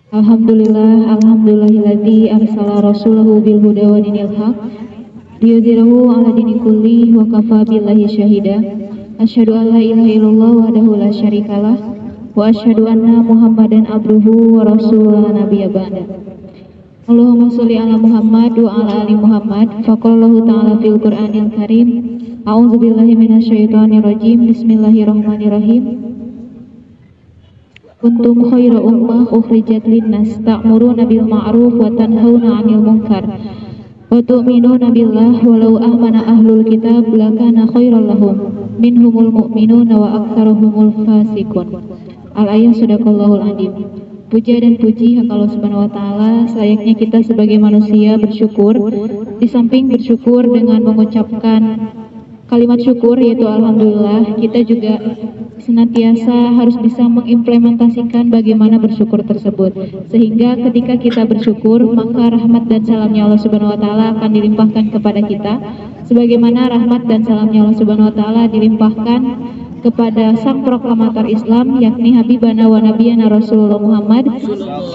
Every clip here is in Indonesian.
Alhamdulillahilladzi arsala rasulahu bil huda wa dinil haq liyudhhirahu 'ala dini kulli wa kafa billahi syahida. Asyhadu an la ilaha illallah wahdahu la syarikalah wa asyhadu anna Muhammadan abduhu wa rasuluhu la nabiyya ba'da. Allahumma sholli ala Muhammad wa ala ali Muhammad. Faqalallahu ta'ala fil Qur'anil Karim. A'udzubillahi minasyaitonir rajim. Bismillahirrahmanirrahim. Kuntum khaira ummah ukhrijat linnas ta'muruna bil ma'ruf wa tanhauna 'anil munkar wa tu'minuna billah walau amana ahlul kitab lakana khairal lahum minhumul mu'minuna wa aktsaruhumul fasiqun. Al-ayat sadaqallahul adzim. Puja dan puji hak Allah Subhanahu wa taala. Selayaknya kita sebagai manusia bersyukur. Di samping bersyukur dengan mengucapkan kalimat syukur yaitu alhamdulillah, kita juga senantiasa harus bisa mengimplementasikan bagaimana bersyukur tersebut, sehingga ketika kita bersyukur maka rahmat dan salamnya Allah Subhanahu wa taala akan dilimpahkan kepada kita, sebagaimana rahmat dan salamnya Allah Subhanahu wa taala dilimpahkan kepada sang proklamator Islam, yakni Habibana wa Nabiyana Rasulullah Muhammad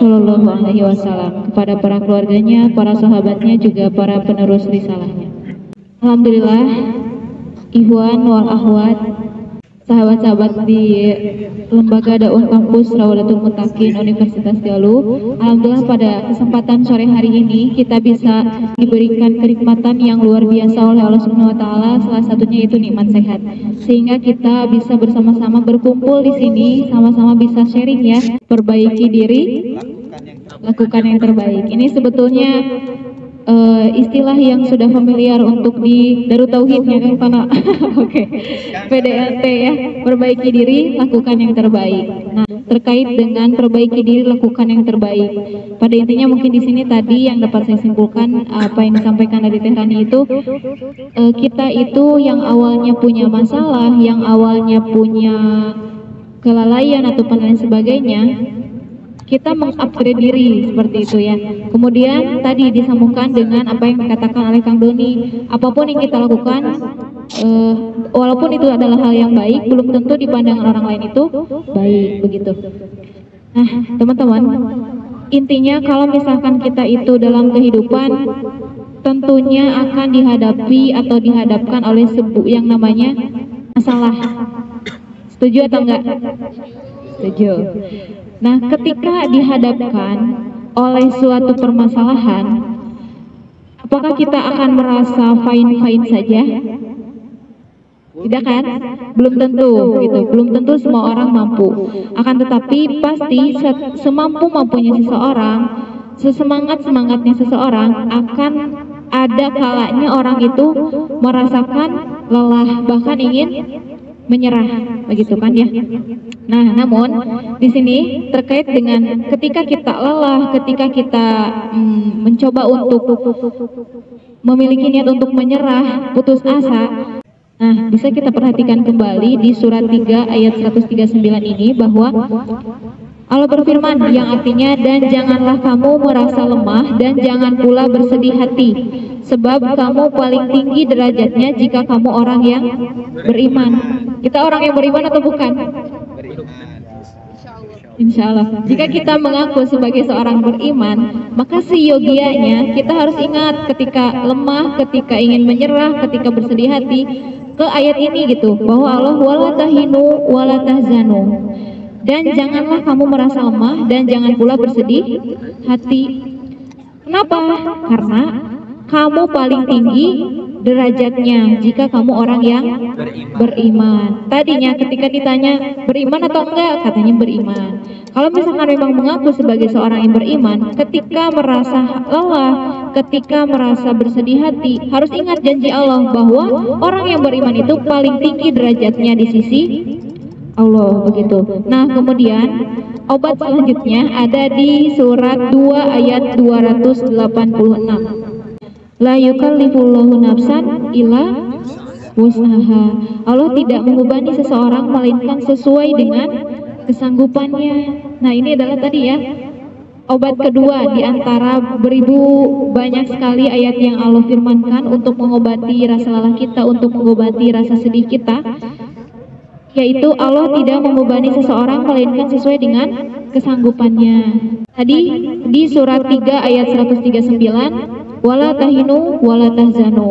Sallallahu Alaihi Wasallam, kepada para keluarganya, para sahabatnya, juga para penerus risalahnya. Alhamdulillah, ikhwan wal akhwat, sahabat-sahabat di Lembaga Dakwah Kampus Rawdatul Muttaqin Universitas Galuh, alhamdulillah pada kesempatan sore hari ini kita bisa diberikan kenikmatan yang luar biasa oleh Allah Subhanahu wa taala, salah satunya itu nikmat sehat. Sehingga kita bisa bersama-sama berkumpul di sini, sama-sama bisa sharing ya, perbaiki diri, lakukan yang terbaik. Ini sebetulnya istilah yang sudah familiar untuk di Darut Tauhid ya kan Pana. Oke. PDLT ya, perbaiki diri, lakukan yang terbaik. Nah, terkait dengan perbaiki diri, lakukan yang terbaik. Pada intinya mungkin di sini tadi yang dapat saya simpulkan apa yang disampaikan dari Tehrani itu, kita itu yang awalnya punya masalah, yang awalnya punya kelalaian atau lain sebagainya, kita mengupgrade diri seperti itu ya. Kemudian tadi disambungkan dengan apa yang dikatakan oleh Kang Doni, apapun yang kita lakukan, walaupun itu adalah hal yang baik, belum tentu di pandangan orang lain itu baik, begitu. Nah, teman-teman, intinya kalau misalkan kita itu dalam kehidupan, tentunya akan dihadapi atau dihadapkan oleh yang namanya masalah. Setuju atau enggak? Setuju. Nah, ketika dihadapkan oleh suatu permasalahan, apakah kita akan merasa fine-fine saja? Tidak kan? Belum tentu gitu. Belum tentu semua orang mampu. Akan tetapi pasti semampu-mampunya seseorang, sesemangat-semangatnya seseorang, akan ada kalanya orang itu merasakan lelah, bahkan ingin menyerah, begitu kan ya. Nah, namun di sini terkait dengan ketika kita lelah, ketika kita mencoba untuk memiliki niat untuk menyerah, putus asa. Nah, bisa kita perhatikan kembali di surat 3 ayat 139 ini bahwa Allah berfirman yang artinya, dan janganlah kamu merasa lemah dan jangan pula bersedih hati, sebab kamu paling tinggi derajatnya jika kamu orang yang beriman. Kita orang yang beriman atau bukan? Insya Allah. Jika kita mengaku sebagai seorang beriman, maka seyogianya kita harus ingat ketika lemah, ketika ingin menyerah, ketika bersedih hati, ke ayat ini gitu, bahwa Allah wala tahinu wala tahzanu. Dan janganlah kamu merasa lemah dan jangan pula bersedih hati. Kenapa? Karena kamu paling tinggi derajatnya jika kamu orang yang beriman. Tadinya ketika ditanya beriman atau enggak, katanya beriman. Kalau misalkan memang mengaku sebagai seorang yang beriman, ketika merasa lelah, ketika merasa bersedih hati, harus ingat janji Allah bahwa orang yang beriman itu paling tinggi derajatnya di sisi Allah, begitu. Nah, kemudian obat selanjutnya ada di surat 2 ayat 286. La yukallifullahu nafsan illa wus'aha. Allah tidak membebani seseorang melainkan sesuai dengan kesanggupannya. Nah, ini adalah tadi ya, obat kedua di antara beribu banyak sekali ayat yang Allah firmankan untuk mengobati rasa lelah kita, untuk mengobati rasa sedih kita. yaitu Allah tidak membebani seseorang melainkan sesuai dengan kesanggupannya. Tadi di surat 3 ayat 139, wala tahinu wala tahzanu.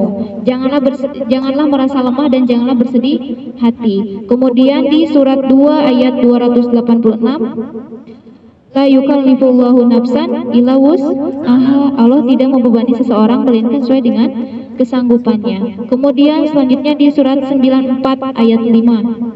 Janganlah merasa lemah dan janganlah bersedih hati. Kemudian di surat 2 ayat 286, la yukallifullahu nafsan illa wus'aha. Allah tidak membebani seseorang melainkan sesuai dengan kesanggupannya. Kemudian selanjutnya di surat 94 ayat 5.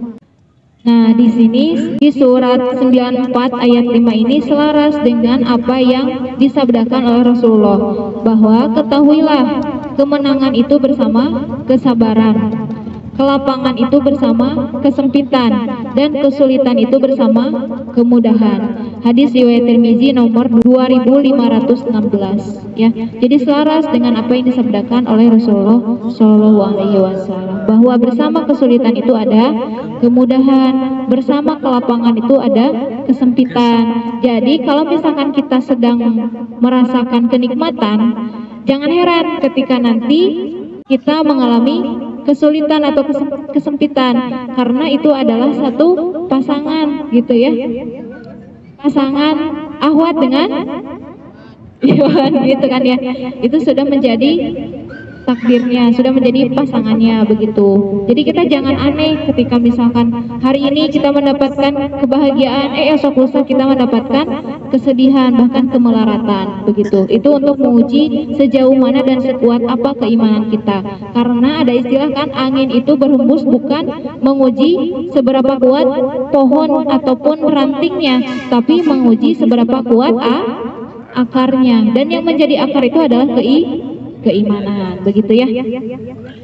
Nah, di sini di surat 94 ayat 5 ini selaras dengan apa yang disabdakan oleh Rasulullah, bahwa ketahuilah kemenangan itu bersama kesabaran, kelapangan itu bersama kesempitan, dan kesulitan itu bersama kemudahan. Hadis riwayat Tirmizi nomor 2516 ya. Jadi selaras dengan apa yang disabdakan oleh Rasulullah Shallallahu alaihi wasallam, bahwa bersama kesulitan itu ada kemudahan, bersama kelapangan itu ada kesempitan. Jadi kalau misalkan kita sedang merasakan kenikmatan, jangan heran ketika nanti kita mengalami kesulitan atau kesempitan, karena itu adalah satu pasangan gitu ya, pasangan ahwat dengan Iwan gitu kan ya, itu sudah menjadi takdirnya, sudah menjadi pasangannya begitu. Jadi kita jangan aneh ketika misalkan hari ini kita mendapatkan kebahagiaan, esok lusa kita mendapatkan kesedihan, bahkan kemelaratan begitu. Itu untuk menguji sejauh mana dan sekuat apa keimanan kita. Karena ada istilah kan, angin itu berhembus bukan menguji seberapa kuat pohon ataupun rantingnya, tapi menguji seberapa kuat akarnya. Dan yang menjadi akar itu adalah keimanan, begitu ya.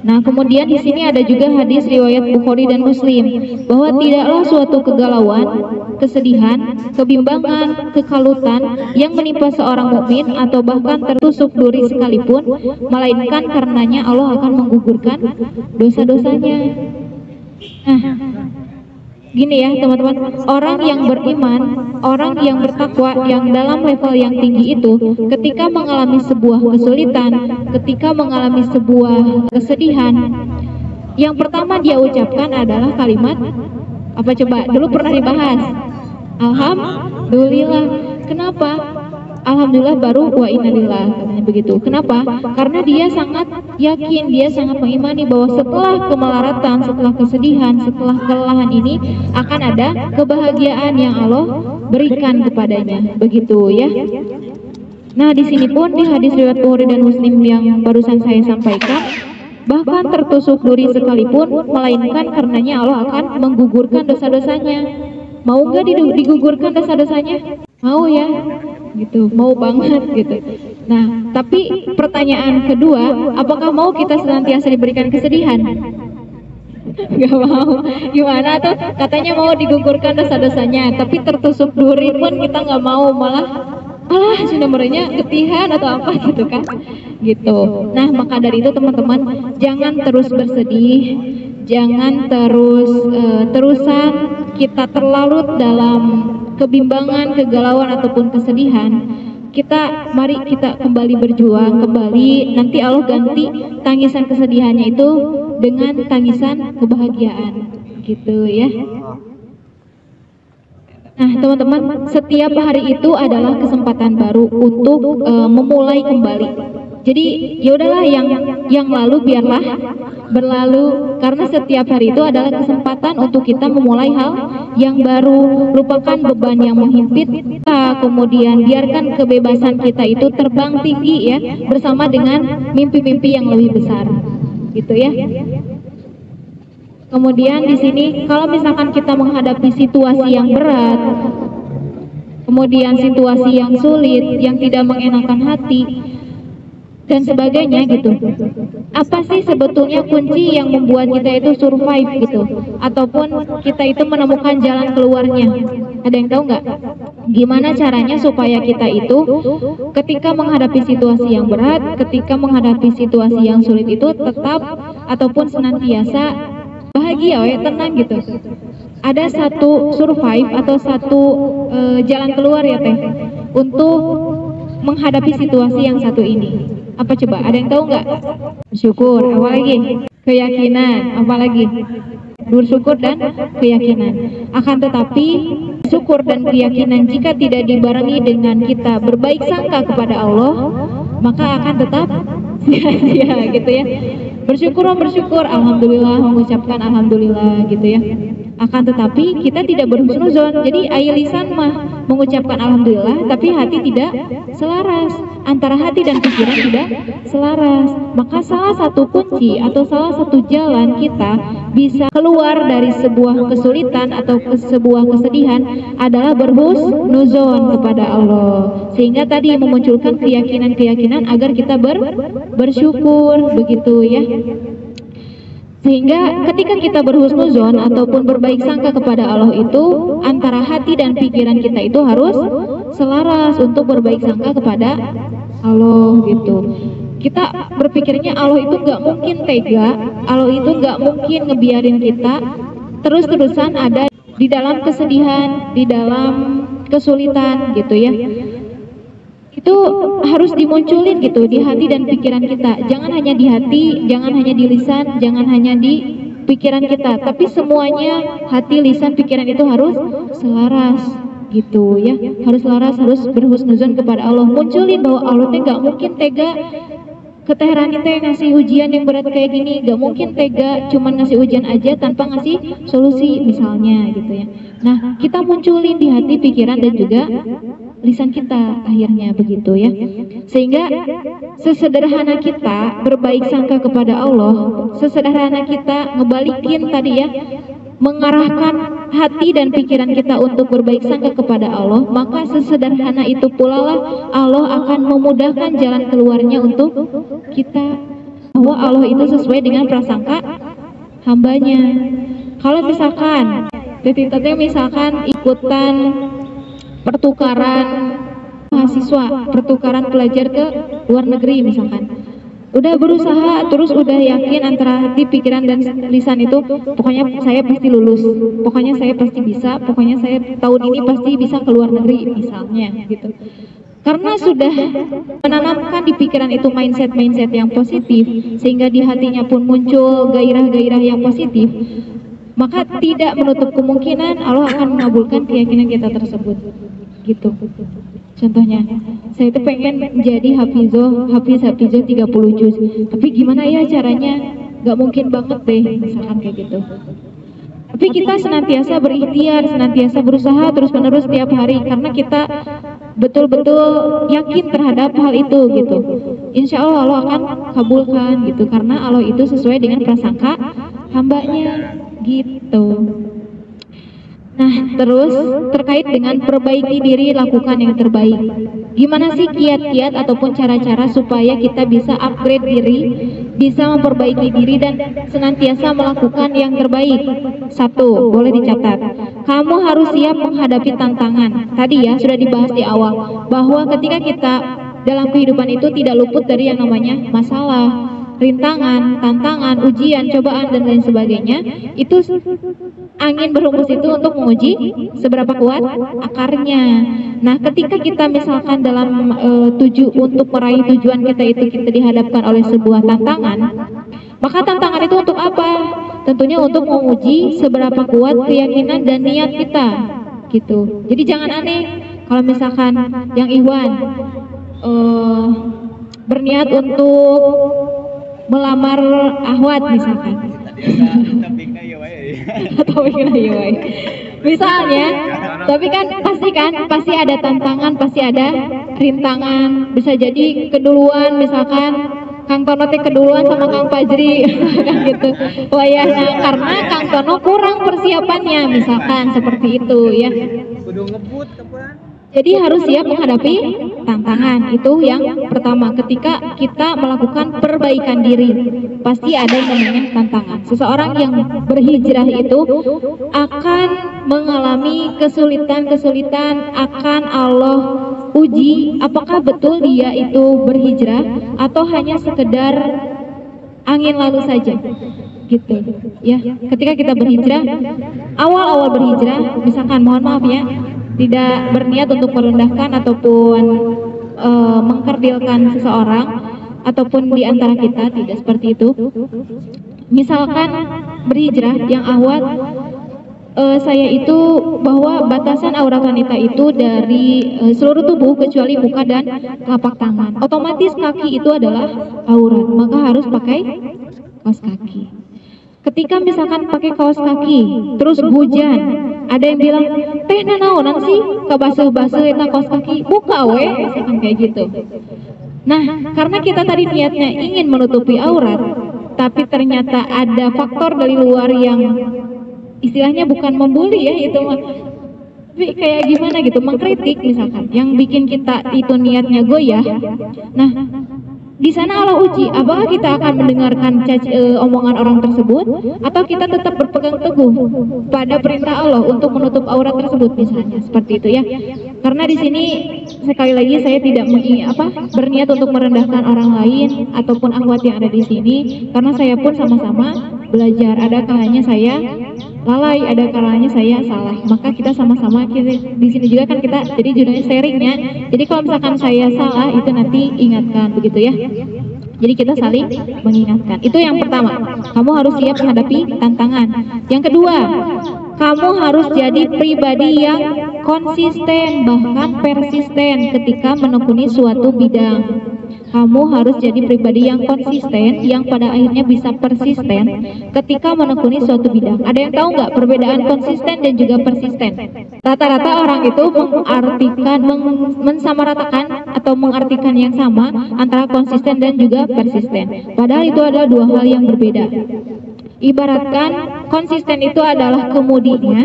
Nah, kemudian di sini ada juga hadis riwayat Bukhari dan Muslim, bahwa tidaklah suatu kegalauan, kesedihan, kebimbangan, kekalutan yang menimpa seorang mukmin atau bahkan tertusuk duri sekalipun, melainkan karenanya Allah akan menggugurkan dosa-dosanya. Nah, gini ya teman-teman, orang yang beriman, orang yang bertakwa, yang dalam level yang tinggi itu, ketika mengalami sebuah kesulitan, ketika mengalami sebuah kesedihan, yang pertama dia ucapkan adalah kalimat apa coba? Dulu pernah dibahas, alhamdulillah. Kenapa? Alhamdulillah baru wa innalillah, katanya begitu. Kenapa? Karena dia sangat yakin, dia sangat mengimani bahwa setelah kemelaratan, setelah kesedihan, setelah kelelahan ini akan ada kebahagiaan yang Allah berikan kepadanya, begitu ya. Nah, di sini pun di hadis riwayat Bukhari dan Muslim yang barusan saya sampaikan, bahkan tertusuk duri sekalipun, melainkan karenanya Allah akan menggugurkan dosa-dosanya. Mau nggak digugurkan dosa-dosanya? Mau ya, gitu, mau banget gitu. Nah, tapi pertanyaan kedua, apakah mau kita senantiasa diberikan kesedihan? Gak mau. Gimana tuh? Katanya mau digugurkan dosa-dosanya, tapi tertusuk duri pun kita nggak mau, malah sudah merenya ketihan atau apa gitu kan? Gitu. Nah, maka dari itu teman-teman, jangan terus bersedih, jangan terusan kita terlarut dalam kebimbangan, kegalauan ataupun kesedihan. Mari kita kembali berjuang, kembali, nanti Allah ganti tangisan kesedihannya itu dengan tangisan kebahagiaan, gitu ya. Nah, teman-teman, setiap hari itu adalah kesempatan baru untuk memulai kembali. Jadi ya udahlah, yang lalu biarlah berlalu, karena setiap hari itu adalah kesempatan untuk kita memulai hal yang baru. Lupakan beban yang menghimpit kita, kemudian biarkan kebebasan kita itu terbang tinggi ya, bersama dengan mimpi-mimpi yang lebih besar, gitu ya. Kemudian di sini kalau misalkan kita menghadapi situasi yang berat, kemudian situasi yang sulit, yang tidak mengenakan hati dan sebagainya gitu, apa sih sebetulnya kunci yang membuat kita itu survive gitu, ataupun kita itu menemukan jalan keluarnya? Ada yang tahu nggak? Gimana caranya supaya kita itu ketika menghadapi situasi yang berat, ketika menghadapi situasi yang sulit itu tetap ataupun senantiasa bahagia, tenang gitu? Ada satu survive atau satu jalan keluar ya teh untuk menghadapi situasi yang satu ini. Apa coba? Ada yang tahu nggak? Syukur. Apa lagi? Keyakinan. Apa lagi? bersyukur dan keyakinan. Akan tetapi syukur dan keyakinan jika tidak dibarengi dengan kita berbaik sangka kepada Allah, maka akan tetap sia-sia gitu ya. Bersyukur, alhamdulillah, mengucapkan alhamdulillah gitu ya. Akan tetapi kita tidak berhusnuzon. Jadi air lisan mah mengucapkan alhamdulillah, tapi hati tidak selaras. Antara hati dan pikiran tidak selaras. Maka salah satu kunci atau salah satu jalan kita bisa keluar dari sebuah kesulitan atau sebuah kesedihan adalah berhusnuzon kepada Allah. Sehingga tadi memunculkan keyakinan-keyakinan agar kita bersyukur, begitu ya. Sehingga ketika kita berhusnuzon ataupun berbaik sangka kepada Allah itu, antara hati dan pikiran kita itu harus selaras untuk berbaik sangka kepada Allah gitu. Kita berpikirnya Allah itu nggak mungkin tega, Allah itu nggak mungkin ngebiarin kita terus-terusan ada di dalam kesedihan, di dalam kesulitan gitu ya. Itu harus dimunculin gitu di hati dan pikiran kita. Jangan hanya di hati, jangan hanya di lisan, jangan hanya di pikiran kita, tapi semuanya hati, lisan, pikiran itu harus selaras gitu ya. Harus selaras, harus berhusnuzon kepada Allah. Munculin bahwa Allah teh nggak mungkin tega ke Teh Rani teh ngasih ujian yang berat kayak gini, nggak mungkin tega cuman ngasih ujian aja tanpa ngasih solusi misalnya gitu ya. Nah, kita munculin di hati, pikiran dan juga lisan kita akhirnya begitu ya. Sehingga sesederhana kita berbaik sangka kepada Allah, sesederhana kita ngebalikin tadi ya, mengarahkan hati dan pikiran kita untuk berbaik sangka kepada Allah, maka sesederhana itu pula lah Allah akan memudahkan jalan keluarnya untuk kita, bahwa Allah itu sesuai dengan prasangka hambanya. Kalau misalkan titik-titik misalkan ikutan pertukaran mahasiswa, pertukaran pelajar ke luar negeri misalkan, udah berusaha terus, udah yakin antara hati, pikiran dan lisan itu, pokoknya saya pasti lulus, pokoknya saya pasti bisa, pokoknya saya tahun ini pasti bisa ke luar negeri misalnya gitu. Karena sudah menanamkan di pikiran itu mindset yang positif, sehingga di hatinya pun muncul gairah-gairah yang positif, maka tidak menutup kemungkinan Allah akan mengabulkan keyakinan kita tersebut gitu. Contohnya, saya itu pengen jadi hafiz 30 juz, tapi gimana ya caranya? Gak mungkin banget deh, misalkan kayak gitu. Tapi kita senantiasa berikhtiar, senantiasa berusaha terus-menerus setiap hari, karena kita betul-betul yakin terhadap hal itu gitu. Insya Allah Allah akan kabulkan gitu, karena Allah itu sesuai dengan prasangka hambanya gitu. Nah, terus terkait dengan perbaiki diri, lakukan yang terbaik. Gimana sih kiat-kiat ataupun cara-cara supaya kita bisa upgrade diri, bisa memperbaiki diri dan senantiasa melakukan yang terbaik? Satu, boleh dicatat, kamu harus siap menghadapi tantangan. Tadi ya sudah dibahas di awal bahwa ketika kita dalam kehidupan itu tidak luput dari yang namanya masalah, rintangan, tantangan, ujian, cobaan dan lain sebagainya. Itu angin berhembus itu untuk menguji seberapa kuat akarnya. Nah, ketika kita misalkan dalam untuk meraih tujuan kita itu kita dihadapkan oleh sebuah tantangan, maka tantangan itu untuk apa? Tentunya untuk menguji seberapa kuat keyakinan dan niat kita gitu. Jadi jangan aneh kalau misalkan yang Ikhwan berniat untuk melamar Ahwat misalkan. Misalnya, tapi kan pasti ada tantangan, pasti ada rintangan. Bisa jadi keduluan, misalkan Kang Tono teh keduluan sama Kang Fajri kan gitu. Wayahna karena Kang Tono kurang persiapannya, misalkan seperti itu ya. Jadi harus siap menghadapi tantangan. Itu yang pertama, ketika kita melakukan perbaikan diri pasti ada yang namanya tantangan. Seseorang yang berhijrah itu akan mengalami kesulitan-kesulitan, akan Allah uji apakah betul dia itu berhijrah atau hanya sekedar angin lalu saja gitu ya. Ketika kita berhijrah, awal-awal berhijrah misalkan, mohon maaf ya, tidak berniat untuk merendahkan ataupun mengkerdilkan seseorang ataupun di antara kita, tidak seperti itu. misalkan berhijrah yang awal, saya itu bahwa batasan aurat wanita itu dari seluruh tubuh kecuali muka dan telapak tangan. Otomatis kaki itu adalah aurat, maka harus pakai kaos kaki. Ketika misalkan pakai kaos kaki, terus hujan, ada yang bilang, teh nanaonan sih kabasuh-basuh eta kaos kaki, buka we, misalkan kayak gitu. Nah, karena kita tadi niatnya ingin menutupi aurat, tapi ternyata ada faktor dari luar yang istilahnya bukan membuli ya, itu mah tapi kayak gimana gitu, mengkritik misalkan, yang bikin kita itu niatnya goyah. Nah, di sana Allah uji, apakah kita akan mendengarkan omongan orang tersebut, atau kita tetap berpegang teguh pada perintah Allah untuk menutup aurat tersebut, misalnya seperti itu ya. Karena di sini sekali lagi saya tidak berniat untuk merendahkan orang lain ataupun akhwat yang ada di sini, karena saya pun sama-sama belajar. Ada kalanya saya lalai, ada kalanya saya salah, maka kita sama-sama di sini juga kan kita jadi judulnya sharingnya. Jadi kalau misalkan saya salah itu nanti ingatkan, begitu ya. Jadi kita saling mengingatkan. Itu yang pertama, kamu harus siap menghadapi tantangan. Yang kedua, kamu harus jadi pribadi yang konsisten bahkan persisten ketika menekuni suatu bidang. Kamu harus jadi pribadi yang konsisten, yang pada akhirnya bisa persisten ketika menekuni suatu bidang. Ada yang tahu nggak perbedaan konsisten dan juga persisten? Rata-rata orang itu mensamaratakan atau mengartikan yang sama antara konsisten dan juga persisten. Padahal itu adalah dua hal yang berbeda. Ibaratkan konsisten itu adalah kemudinya,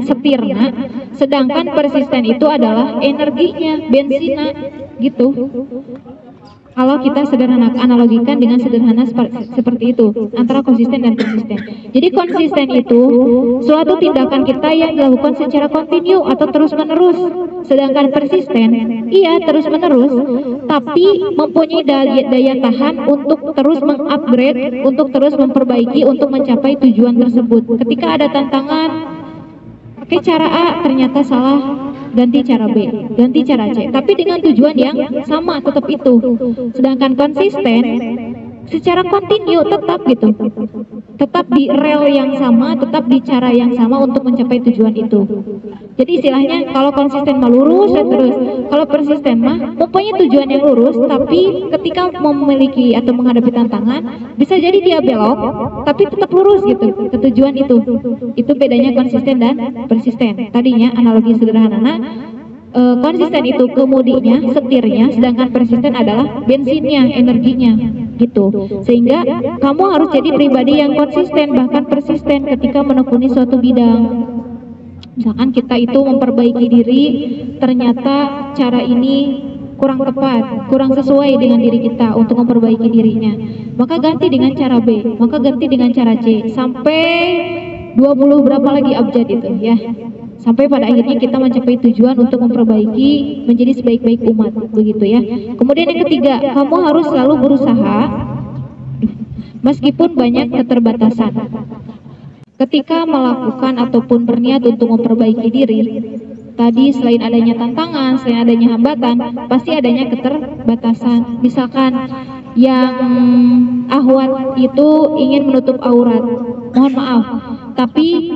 setirna, sedangkan persisten itu adalah energinya, bensinnya, gitu. Kalau kita analogikan dengan sederhana seperti itu, antara konsisten dan persisten. Jadi konsisten itu suatu tindakan kita yang dilakukan secara kontinu atau terus-menerus. Sedangkan persisten, iya terus-menerus, tapi mempunyai daya tahan untuk terus mengupgrade, untuk terus memperbaiki, untuk mencapai tujuan tersebut. Ketika ada tantangan, pakai cara A ternyata salah, ganti cara B, ganti cara C, tapi dengan tujuan yang sama, tetap itu. Sedangkan konsisten secara kontinu tetap gitu, tetap di rel yang sama, tetap di cara yang sama untuk mencapai tujuan itu. Jadi istilahnya kalau konsisten mah lurus dan terus, kalau persisten mah mempunyai tujuan yang lurus, tapi ketika memiliki atau menghadapi tantangan bisa jadi dia belok tapi tetap lurus gitu ke tujuan itu. Itu bedanya konsisten dan persisten. Tadinya analogi sederhana, konsisten itu kemudinya, setirnya, sedangkan persisten adalah bensinnya, energinya, gitu. Sehingga kamu harus jadi pribadi yang konsisten bahkan persisten ketika menekuni suatu bidang. Misalkan kita itu memperbaiki diri, ternyata cara ini kurang tepat, kurang sesuai dengan diri kita untuk memperbaiki dirinya, maka ganti dengan cara B, maka ganti dengan cara C, sampai 20 berapa lagi abjad itu ya, sampai pada akhirnya kita mencapai tujuan untuk memperbaiki menjadi sebaik-baik umat, begitu ya. Kemudian yang ketiga, kamu harus selalu berusaha meskipun banyak keterbatasan. Ketika melakukan ataupun berniat untuk memperbaiki diri, tadi selain adanya tantangan, selain adanya hambatan, pasti adanya keterbatasan. Misalkan yang ahwat itu ingin menutup aurat, mohon maaf, tapi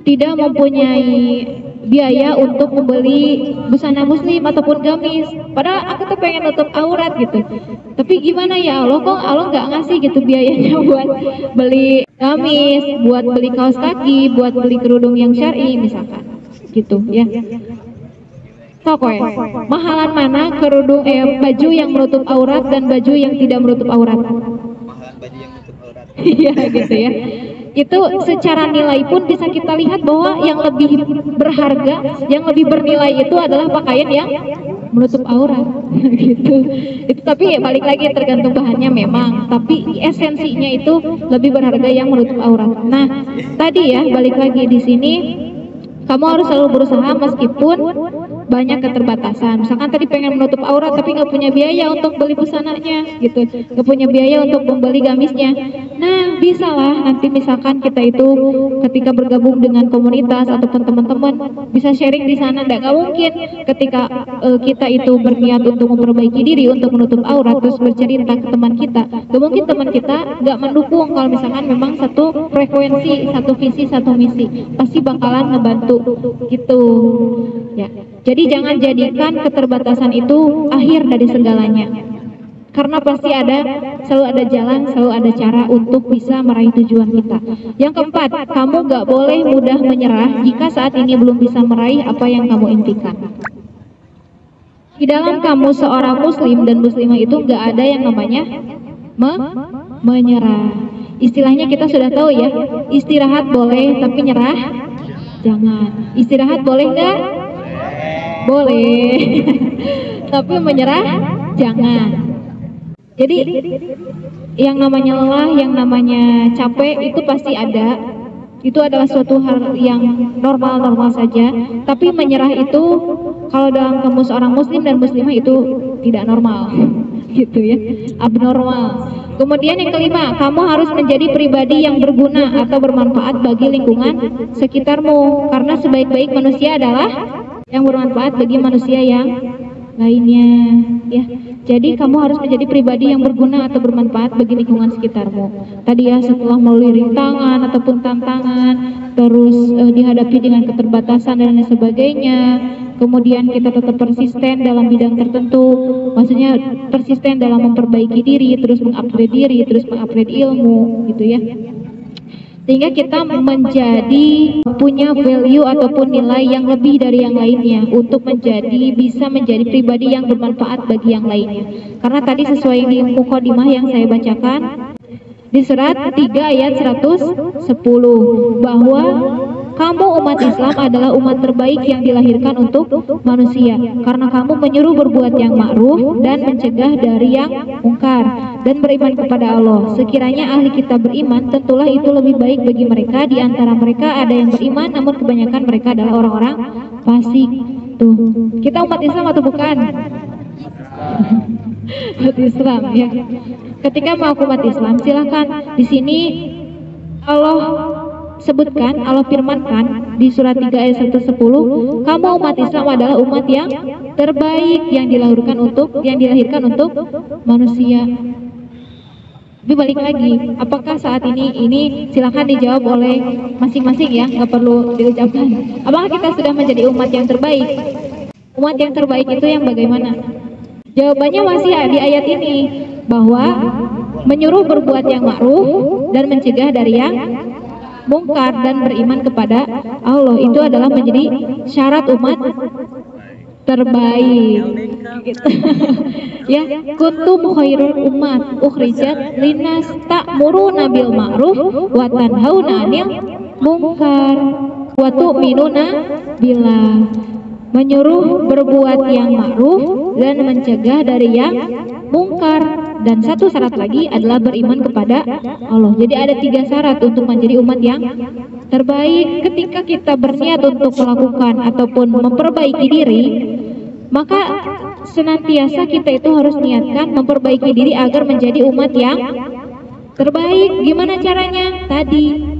tidak mempunyai biaya untuk membeli busana muslim ataupun gamis, padahal aku tuh pengen nutup aurat gitu, tapi gimana ya Allah, kok Allah nggak ngasih gitu biayanya buat beli gamis, buat beli kaos kaki, buat beli kerudung yang syar'i misalkan gitu ya. Sok mahalan mana kerudung baju yang menutup aurat dan baju yang tidak menutup aurat? Mahalan baju yang menutup aurat. Iya gitu ya. Itu secara nilai pun bisa kita lihat bahwa yang lebih berharga, yang lebih bernilai itu adalah pakaian yang menutup aurat gitu. Itu tapi ya, balik lagi tergantung bahannya memang, tapi esensinya itu lebih berharga yang menutup aurat. Nah, tadi ya balik lagi di sini, kamu harus selalu berusaha meskipun banyak keterbatasan. Misalkan tadi pengen menutup aurat tapi nggak punya biaya untuk beli busananya gitu, nggak punya biaya untuk membeli gamisnya. Nah, bisa lah nanti misalkan kita itu ketika bergabung dengan komunitas ataupun teman-teman bisa sharing di sana. Nggak mungkin ketika kita itu berniat untuk memperbaiki diri, untuk menutup aurat, terus bercerita ke teman kita, nggak mungkin teman kita nggak mendukung. Kalau misalkan memang satu frekuensi, satu visi, satu misi, pasti bakalan ngebantu gitu ya. Jadi jangan jadikan keterbatasan itu akhir dari segalanya, karena pasti selalu ada jalan, selalu ada cara untuk bisa meraih tujuan kita. Yang keempat, kamu gak boleh mudah menyerah jika saat ini belum bisa meraih apa yang kamu impikan. Di dalam kamu seorang muslim dan muslimah itu gak ada yang namanya menyerah. Istilahnya kita sudah tahu ya, istirahat boleh tapi nyerah jangan. Istirahat boleh nggak? Boleh. Tapi menyerah jangan. Jadi yang namanya lelah, yang namanya capek itu pasti ada. Itu adalah suatu hal yang normal-normal saja. Tapi menyerah itu kalau dalam kamus seorang muslim dan muslimah itu tidak normal. Gitu ya, abnormal. Kemudian yang kelima, kamu harus menjadi pribadi yang berguna atau bermanfaat bagi lingkungan sekitarmu, karena sebaik-baik manusia adalah yang bermanfaat bagi manusia yang lainnya ya. Jadi kamu harus menjadi pribadi yang berguna atau bermanfaat bagi lingkungan sekitarmu. Tadi ya, setelah melalui rintangan ataupun tantangan, terus dihadapi dengan keterbatasan dan lain sebagainya, kemudian kita tetap persisten dalam bidang tertentu, maksudnya persisten dalam memperbaiki diri, terus mengupgrade diri, terus mengupgrade ilmu gitu ya, sehingga kita punya value ataupun nilai yang lebih dari yang lainnya untuk bisa menjadi pribadi yang bermanfaat bagi yang lainnya. Karena tadi sesuai yang di mukadimah yang saya bacakan di surat 3 ayat 110 bahwa kamu umat Islam adalah umat terbaik yang dilahirkan untuk manusia, karena kamu menyuruh berbuat yang ma'ruf dan mencegah dari yang mungkar dan beriman kepada Allah. Sekiranya ahli kitab beriman, tentulah itu lebih baik bagi mereka. Di antara mereka ada yang beriman, namun kebanyakan mereka adalah orang-orang fasik. Tuh, kita umat Islam atau bukan? Umat Islam ya. Ketika mau umat Islam, silakan. Di sini Allah sebutkan, Allah firmankan di surat 3 ayat 110, kamu umat Islam adalah umat yang terbaik yang dilahirkan untuk manusia. Tapi balik lagi, apakah saat ini silakan dijawab oleh masing-masing ya, nggak perlu diucapkan. Apakah kita sudah menjadi umat yang terbaik? Umat yang terbaik itu yang bagaimana? Jawabannya masih di ayat ini, bahwa menyuruh berbuat yang ma'ruf dan mencegah dari yang mungkar dan beriman kepada Allah, itu adalah menjadi syarat umat terbaik gitu. Ya, kuntum khairul umat ukhrijat linnas ta'muruna bil ma'ruf wa tanhauna 'anil munkar wa tu'minuna billah. Menyuruh berbuat yang ma'ruf dan mencegah dari yang mungkar, dan satu syarat lagi adalah beriman kepada Allah. Jadi ada 3 syarat untuk menjadi umat yang terbaik. Ketika kita berniat untuk melakukan ataupun memperbaiki diri, maka senantiasa kita itu harus niatkan memperbaiki diri agar menjadi umat yang terbaik. Gimana caranya? Tadi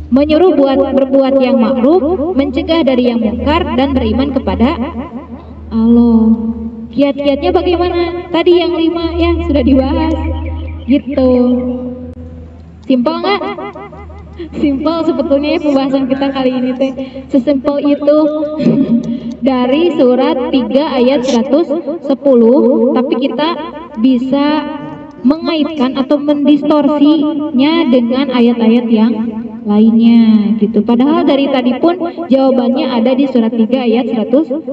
menyuruh berbuat yang ma'ruf, mencegah dari yang mungkar, dan beriman kepada Allah. Kiat-kiatnya bagaimana? Tadi yang 5 ya sudah dibahas gitu. Simpel nggak? Simpel sebetulnya ya pembahasan kita kali ini teh. Sesimpel itu dari surat 3 ayat 110, tapi kita bisa mengaitkan atau mendistorsinya dengan ayat-ayat yang lainnya gitu. Padahal dari tadi pun jawabannya ada di surat 3 ayat 110.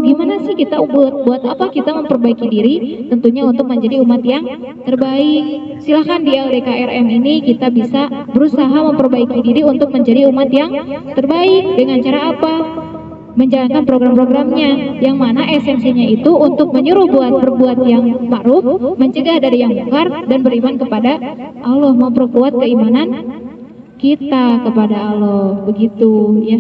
Gimana sih kita buat apa kita memperbaiki diri? Tentunya untuk menjadi umat yang terbaik. Silahkan di LDKRM ini kita bisa berusaha memperbaiki diri untuk menjadi umat yang terbaik. Dengan cara apa? Menjalankan program-programnya, yang mana esensinya itu untuk menyuruh berbuat yang ma'ruf, mencegah dari yang mungkar, dan beriman kepada Allah, memperkuat keimanan kita kepada Allah, begitu ya.